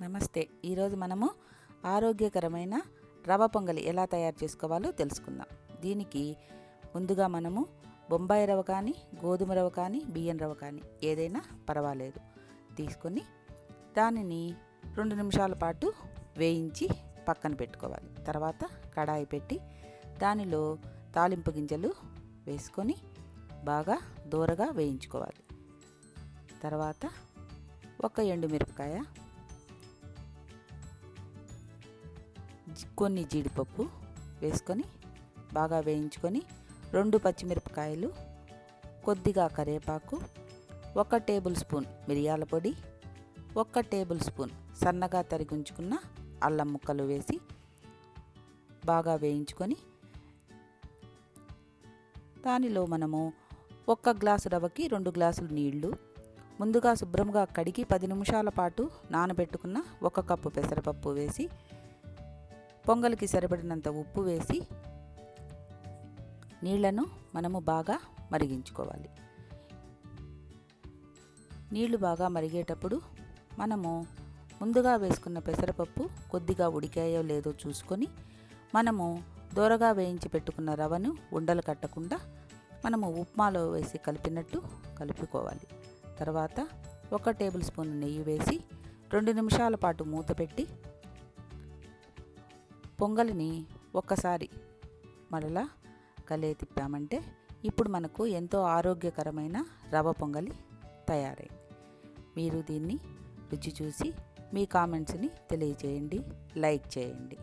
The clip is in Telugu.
నమస్తే. ఈరోజు మనము ఆరోగ్యకరమైన రవ పొంగలి ఎలా తయారు చేసుకోవాలో తెలుసుకుందాం. దీనికి ముందుగా మనము బొంబాయి రవ కానీ, గోధుమ రవ కానీ, బియ్యం రవ కానీ ఏదైనా పర్వాలేదు తీసుకొని దానిని 2 నిమిషాల పాటు వేయించి పక్కన పెట్టుకోవాలి. తర్వాత కడాయి పెట్టి దానిలో తాలింపు గింజలు వేసుకొని బాగా దూరగా వేయించుకోవాలి. తర్వాత ఒక ఎండుమిరపకాయ, కొన్ని జీడిపప్పు వేసుకొని బాగా వేయించుకొని 2 పచ్చిమిరపకాయలు, కొద్దిగా కరివేపాకు, 1 టేబుల్ స్పూన్ మిరియాల పొడి, 1 టేబుల్ స్పూన్ సన్నగా తరిగి ఉంచుకున్న అల్లం ముక్కలు వేసి బాగా వేయించుకొని దానిలో మనము 1 గ్లాసు రవ్వకి 2 గ్లాసులు నీళ్లు, ముందుగా శుభ్రంగా కడిగి 10 నిమిషాల పాటు నానబెట్టుకున్న 1 కప్పు పెసరపప్పు వేసి పొంగలికి సరిపడినంత ఉప్పు వేసి నీళ్లను మనము బాగా మరిగించుకోవాలి. నీళ్లు బాగా మరిగేటప్పుడు మనము ముందుగా వేసుకున్న పెసరపప్పు కొద్దిగా ఉడికాయో లేదో చూసుకొని మనము దోరగా వేయించి పెట్టుకున్న రవ్వను ఉండలు కట్టకుండా మనము ఉప్మాలో వేసి కలిపినట్టు కలుపుకోవాలి. తర్వాత 1 టేబుల్ స్పూన్ నెయ్యి వేసి 2 నిమిషాల పాటు మూత పెట్టి పొంగలిని ఒక్కసారి మరలా తిప్పామంటే ఇప్పుడు మనకు ఎంతో ఆరోగ్యకరమైన రవ పొంగలి తయారైంది. మీరు దీన్ని రుచి చూసి మీ కామెంట్స్ని తెలియజేయండి, లైక్ చేయండి.